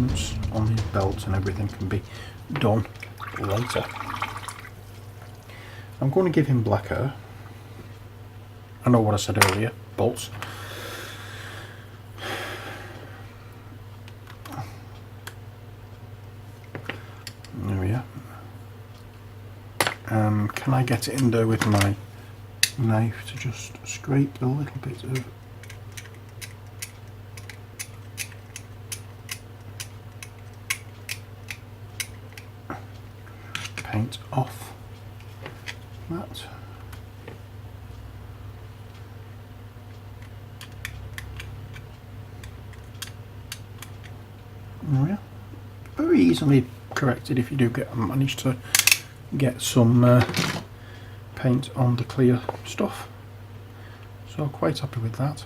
measurements on his belt and everything can be done later. I'm going to give him black hair. I know what I said earlier, bolts. There we are. Can I get it in there with my knife to just scrape a little bit of paint off that? There we are. Very easily corrected if you do manage to get some paint on the clear stuff. So quite happy with that.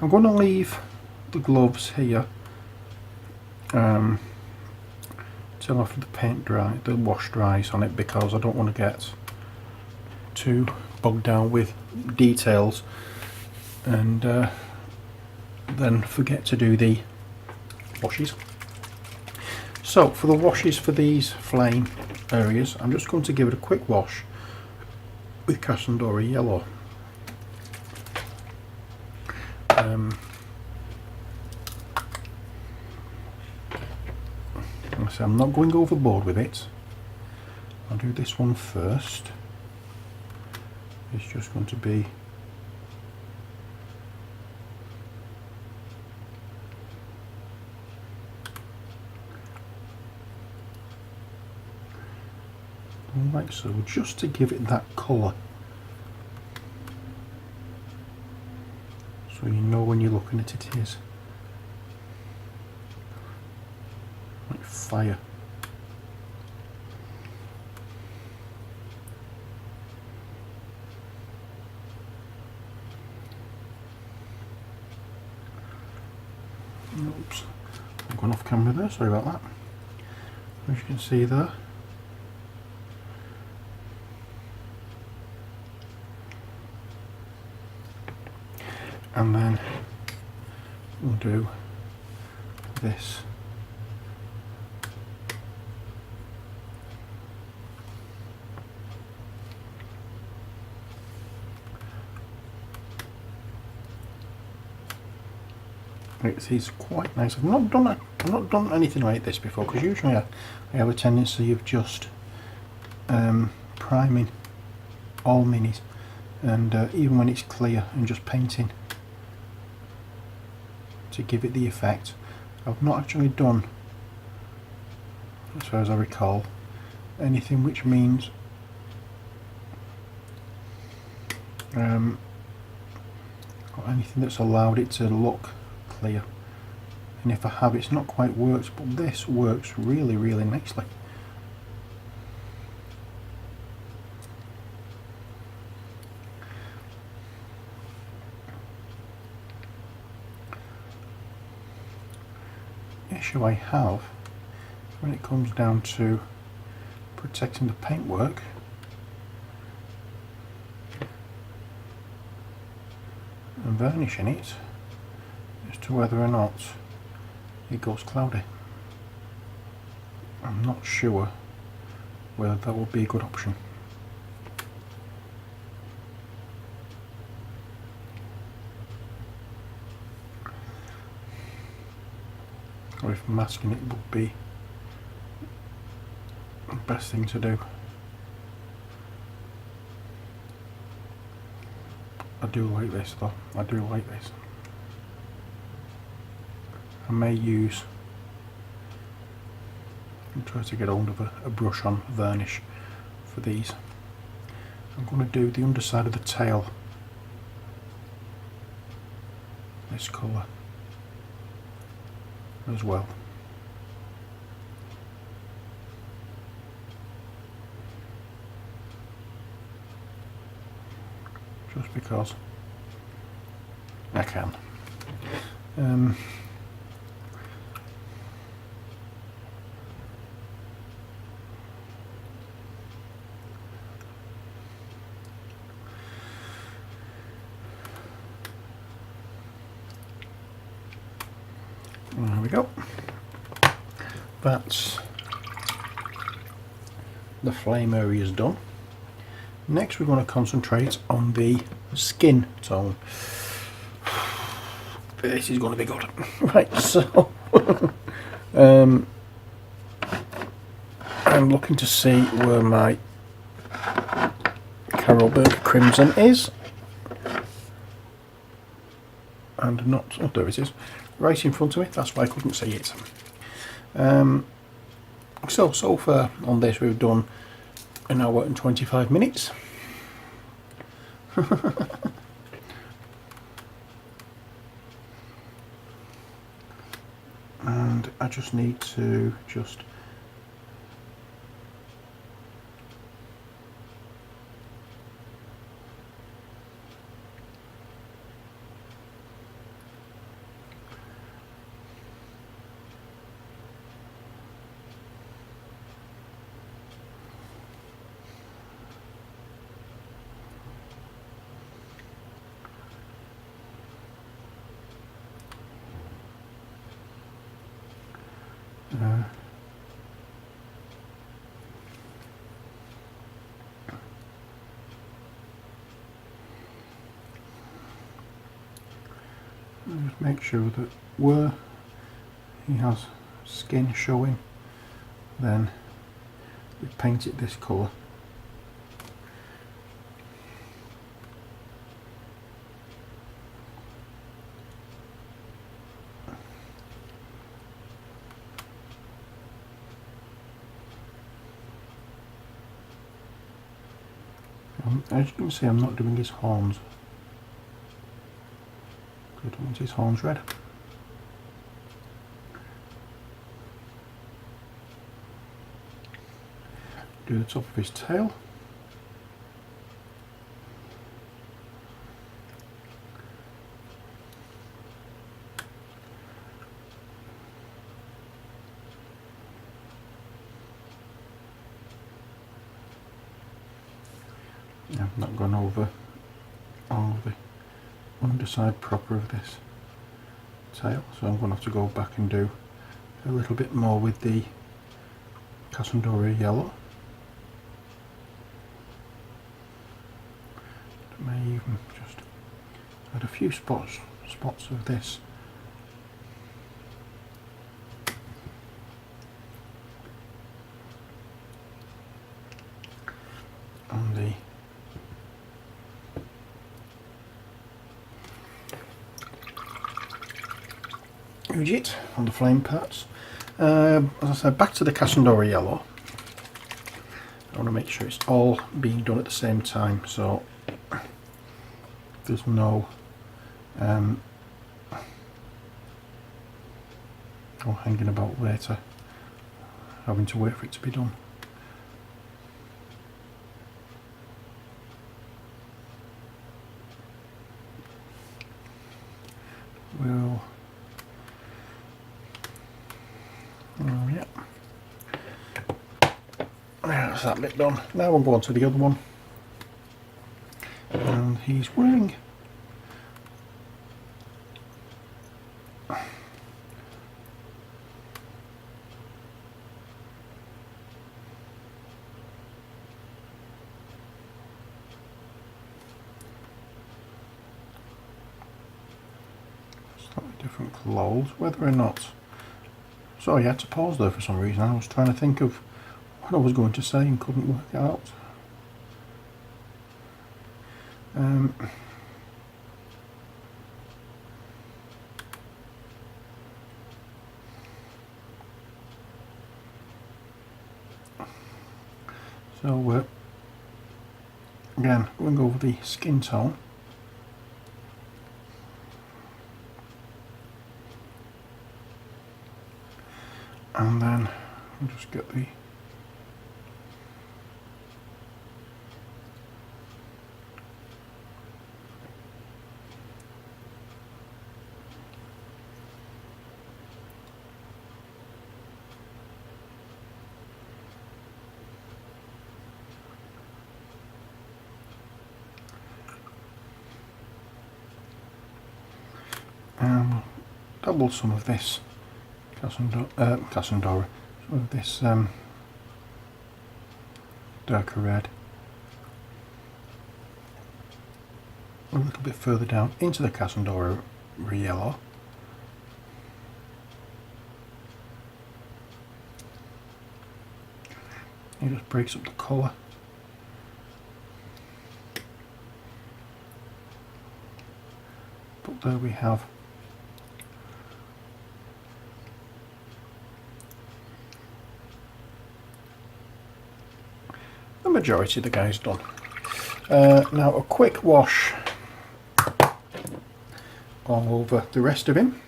I'm going to leave the gloves here till after the paint the wash dries on it, because I don't want to get too bogged down with details and then forget to do the washes. So for the washes for these flame areas, I'm just going to give it a quick wash with Casandora yellow. So I'm not going overboard with it. I'll do this one first. It's just going to be like so, just to give it that colour, so you know when you're looking at it, it is like fire. Oops, I've gone off camera there, sorry about that. As you can see there, and then we'll do this. It's quite nice. I've not done anything like this before, because usually I have a tendency of just priming all minis, and even when it's clear, and just painting to give it the effect. I've not actually done, as far as I recall, anything which means or anything that's allowed it to look clear, and if I have, it's not quite worked, but this works really nicely. Issue I have when it comes down to protecting the paintwork and vernishing it as to whether or not it goes cloudy. I'm not sure whether that would be a good option. Or if masking it would be the best thing to do. I do like this though, I do like this. I may use and try to get hold of a brush on varnish for these. I'm going to do the underside of the tail this colour as well. Just because I can. There we go. that's the flame area is done. Next we're going to concentrate on the skin tone. This is going to be good. Right, so I'm looking to see where my Carolberg Crimson is. And not, oh there it is, right in front of me, that's why I couldn't see it. So far on this we've done an hour and 25 minutes. And I just need to just make sure that where he has skin showing, then we paint it this colour. As you can see, I'm not doing his horns. I don't want his horns red. Do the top of his tail. I've not gone over all the underside proper of this tail, so I'm going to have to go back and do a little bit more with the Cassandora yellow. I may even just add a few spots of this on the Ujit, on the flame parts. As I said, back to the Cassandora yellow. I want to make sure it's all being done at the same time, so there's no hanging about later, having to wait for it to be done. Well, oh yeah, that's that bit done. Now we'll go on to the other one, and he's wearing slightly different clothes, whether or not. Sorry, I had to pause there for some reason. I was trying to think of what I was going to say and couldn't work it out. So again, going over the skin tone. And then we'll just get the double some of this Cassandora, some of this darker red a little bit further down into the Cassandora yellow. It just breaks up the colour. But there we have the majority of the guys done. Now a quick wash all over the rest of him,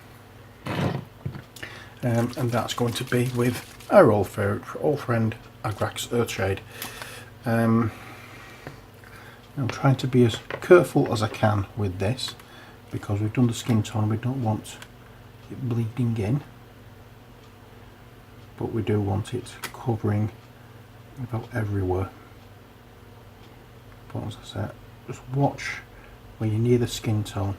and that's going to be with our old friend Agrax Earthshade. I'm trying to be as careful as I can with this because we've done the skin tone. We don't want it bleeding in, but we do want it covering about everywhere. But as I said, just watch when you're near the skin tone.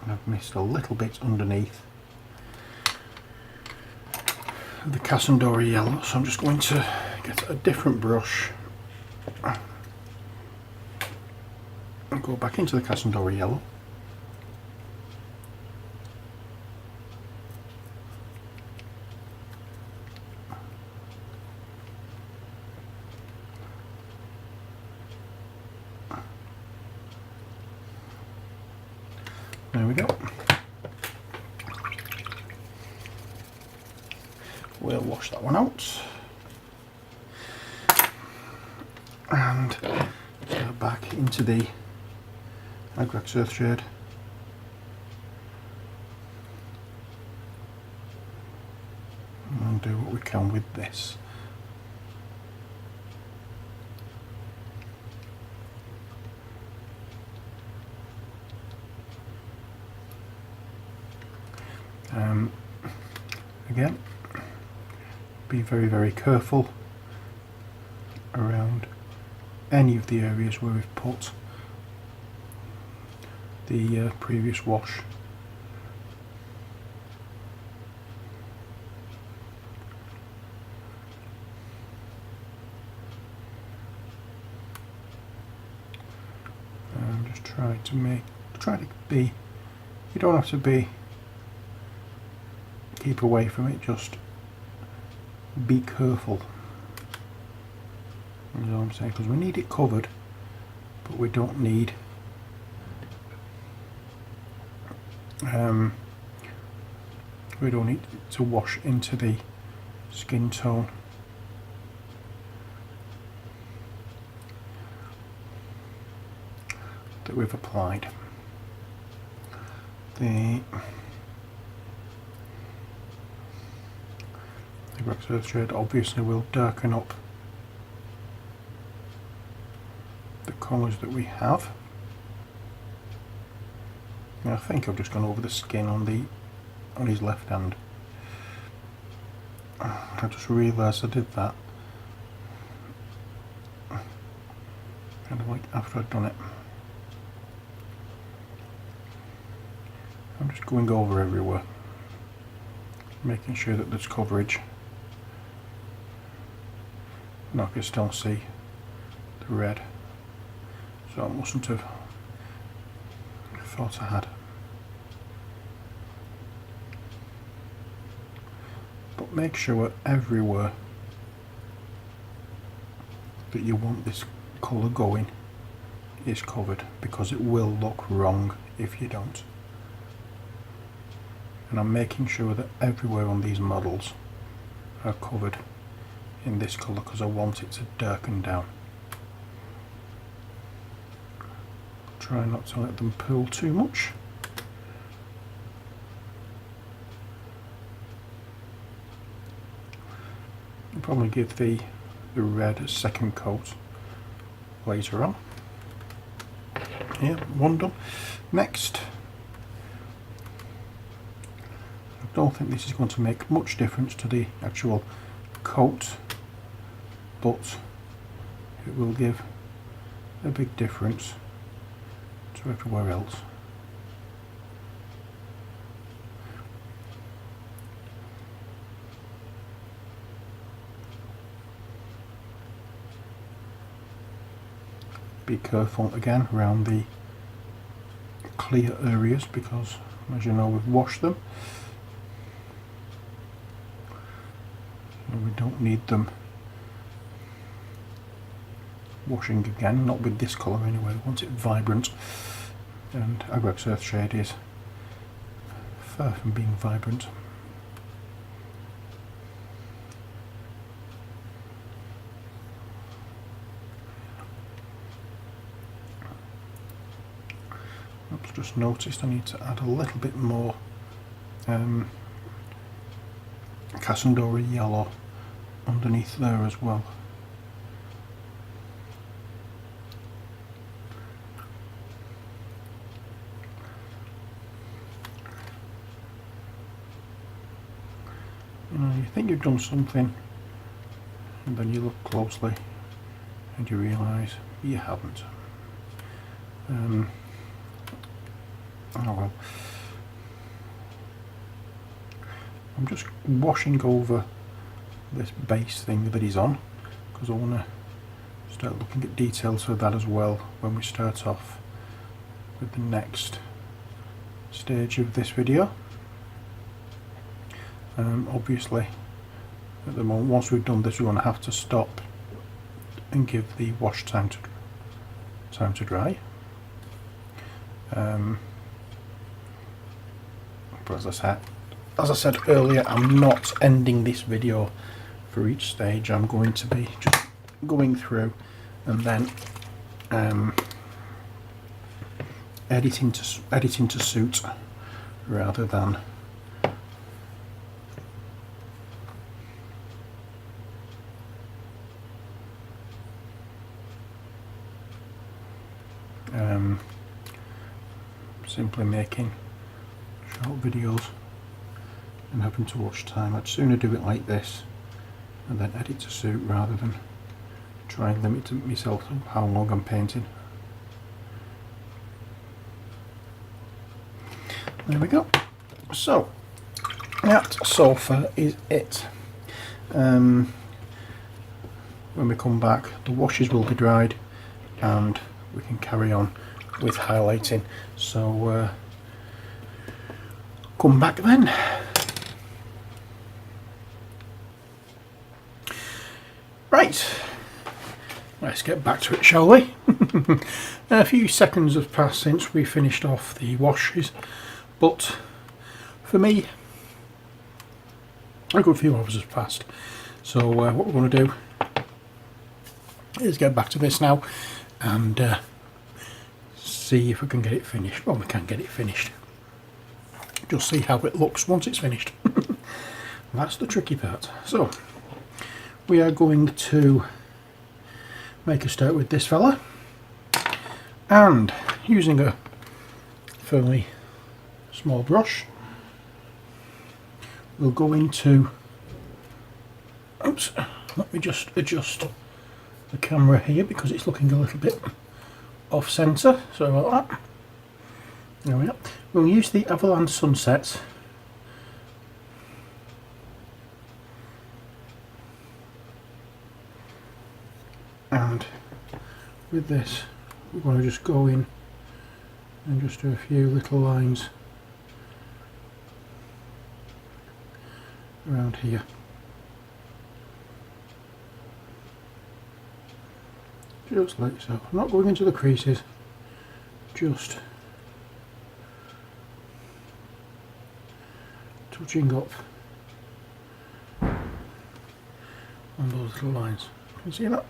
And I've missed a little bit underneath the Cassandora yellow, so I'm just going to get a different brush and go back into the Cassandora yellow. There we go. We'll wash that one out and go back into the Agrax Earthshade. And do what we can with this. Again, be very, very careful around any of the areas where we've put the previous wash. And just try to be, you don't have to be, keep away from it, just be careful. That's all I'm saying, because we need it covered, but we don't need it to wash into the skin tone. That we've applied. The Agrax Earthshade obviously will darken up the colours that we have. And I think I've just gone over the skin on his left hand. I just realised I did that kind of like after I'd done it. I'm just going over everywhere, making sure that there's coverage. And I can still see the red, so I mustn't have thought I had. But make sure everywhere that you want this colour going is covered, because it will look wrong if you don't. And I'm making sure that everywhere on these models are covered in this colour because I want it to darken down. Try not to let them pull too much. I'll probably give the red a second coat later on. Yeah, one done. Next, I don't think this is going to make much difference to the actual coat, but it will give a big difference to everywhere else. be careful again around the clear areas, because as you know we've washed them and we don't need them washing again, not with this colour anyway. We want it vibrant, and Agrex Earthshade is far from being vibrant. Oops, just noticed I need to add a little bit more Cassandra yellow underneath there as well. You know, you think you've done something, and then you look closely and you realise you haven't. Oh well. I'm just washing over this base thing that he's on, because I want to start looking at details for that as well when we start off with the next stage of this video. Obviously at the moment, once we've done this, we're going to have to stop and give the wash time to dry. But as I said earlier, I'm not ending this video for each stage. I'm going to be just going through and then editing to suit, rather than simply making short videos and having to watch time. I'd sooner do it like this and then edit to suit, rather than try and limit myself to how long I'm painting. There we go. So that so far is it. When we come back, the washes will be dried and we can carry on with highlighting. So come back then. Right, let's get back to it, shall we? A few seconds have passed since we finished off the washes, but for me a good few hours has passed. So what we're going to do is get back to this now and see if we can get it finished. Well, we can get it finished. Just see how it looks once it's finished. That's the tricky part. So we are going to make a start with this fella, and using a fairly small brush, we'll go into, oops, let me just adjust the camera here because it's looking a little bit off centre, sorry about that. There we are. We'll use the Avalanche Sunsets and with this we're going to just go in and just do a few little lines around here. Just like so. I'm not going into the creases, just touching up on those little lines. Can you see that?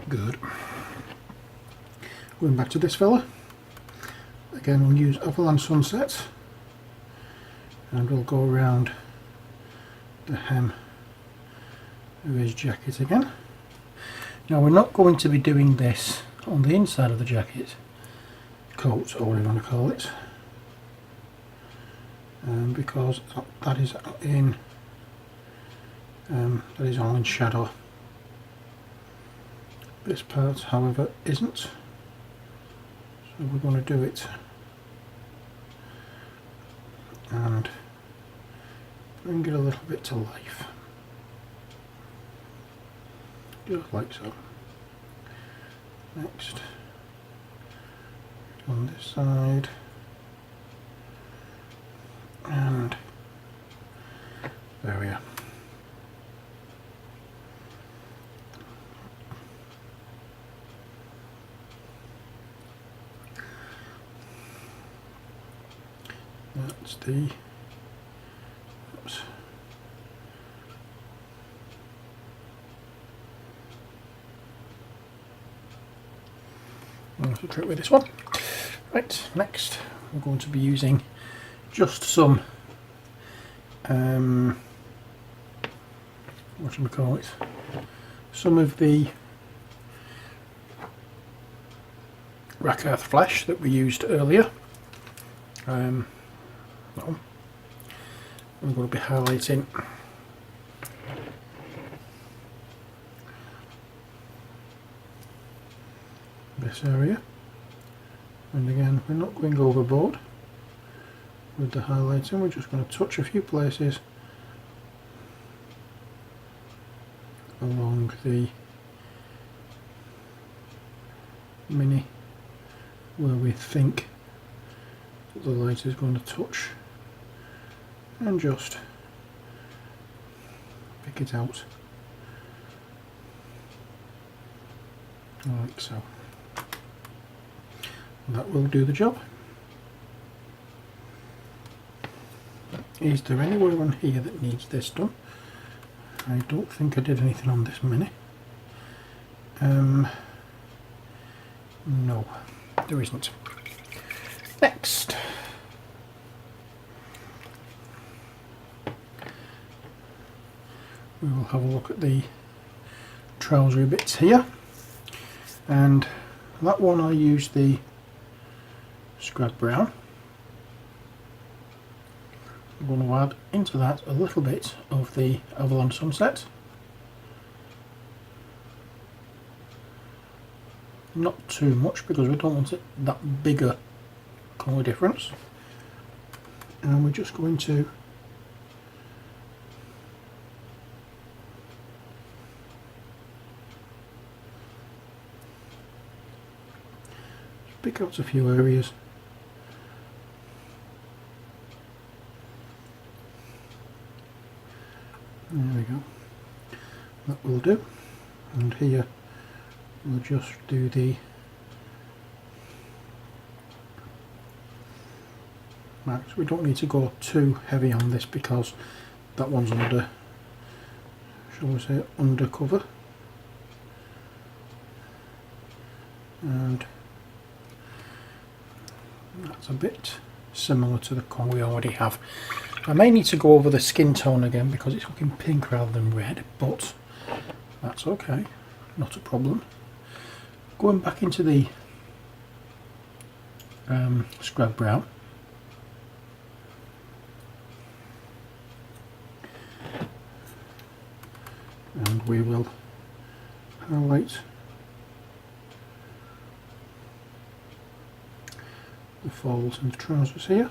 Good. Going back to this fella. Again, we'll use Avalanche Sunsets and we'll go around the hem of his jacket again. Now we're not going to be doing this on the inside of the jacket, coat or whatever you want to call it, because that is all in shadow. This part, however, isn't, so we're going to do it and bring it a little bit to life, just like so. Next, on this side, and there we are. That's the oops. That's the trick with this one. Right, next we're going to be using just some what shall we call it? Some of the Rakarth flesh that we used earlier. I'm going to be highlighting this area, and again we're not going overboard with the highlighting, we're just going to touch a few places along the mini where we think that the light is going to touch, and just pick it out like so. That will do the job. Is there anywhere on here that needs this done? I don't think I did anything on this mini. No, there isn't. Next, we will have a look at the trousery bits here, and that one I used the scrap brown. I'm going to add into that a little bit of the Avalon Sunset. Not too much because we don't want it that bigger colour difference. And we're just going to pick out a few areas. There we go. That will do. And here we'll just do the marks. We don't need to go too heavy on this because that one's under, shall we say, undercover. And that's a bit similar to the colour we already have. I may need to go over the skin tone again because it's looking pink rather than red, but that's okay, not a problem. Going back into the scrap brown, and we will highlight the folds and the trousers here.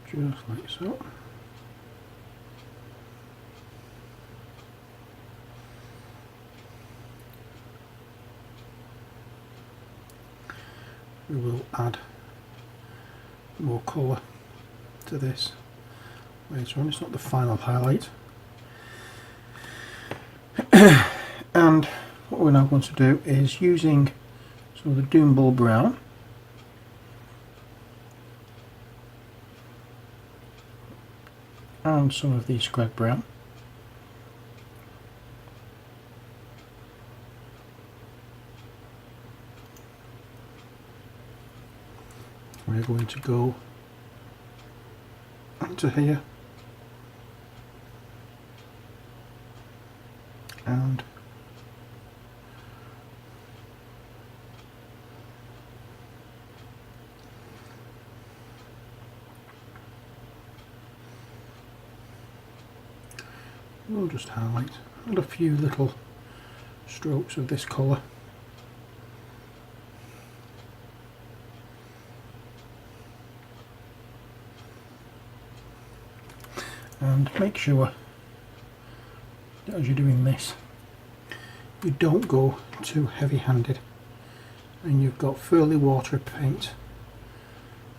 Just like so. We will add more colour to this later on. It's not the final highlight. And what we're now going to do is using some of the Doombull brown, and some of the scrap brown, we're going to go into here and we'll just highlight a few little strokes of this colour. And make sure that as you're doing this, you don't go too heavy-handed and you've got fairly watery paint,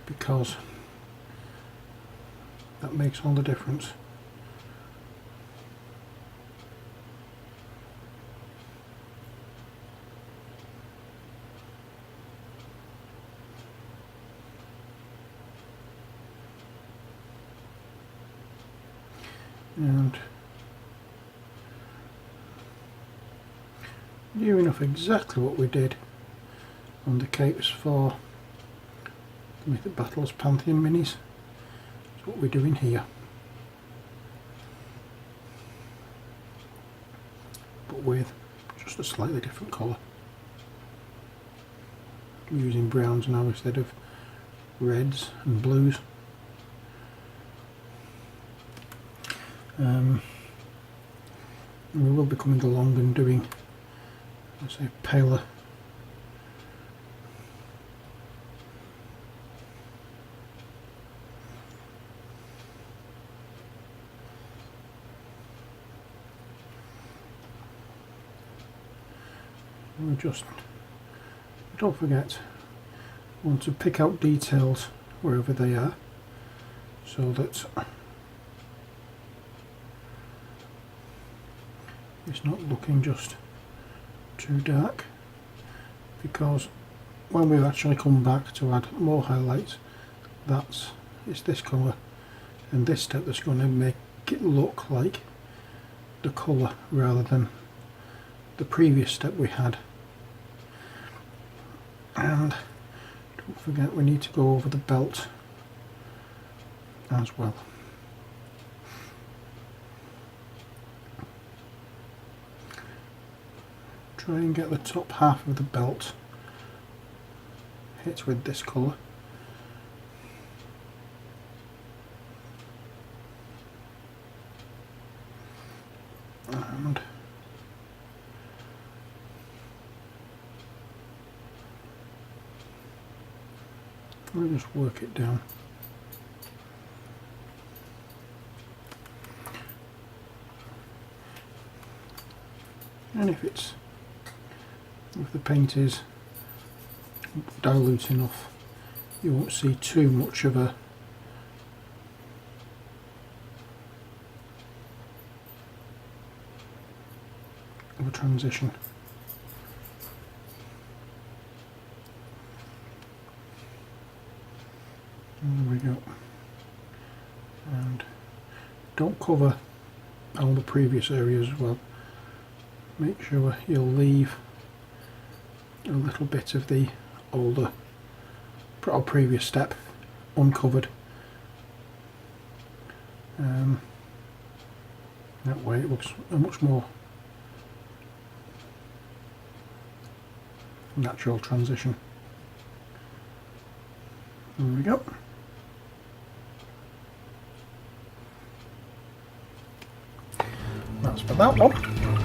because that makes all the difference. And near enough exactly what we did on the capes for the Mythic Battles Pantheon minis. That's what we're doing here, but with just a slightly different colour. I'm using browns now instead of reds and blues. We will be coming along and doing, let's say, paler don't forget, want to pick out details wherever they are, so that it's not looking just too dark, because when we actually come back to add more highlights, it's this colour and this step that's going to make it look like the colour rather than the previous step we had. And don't forget, we need to go over the belt as well. Try and get the top half of the belt hit with this colour. And we'll just work it down. And if the paint is dilute enough, you won't see too much of a transition. There we go. And don't cover all the previous areas as well. Make sure you'll leave a little bit of the older or previous step uncovered. That way it looks a much more natural transition. There we go. That's for that one.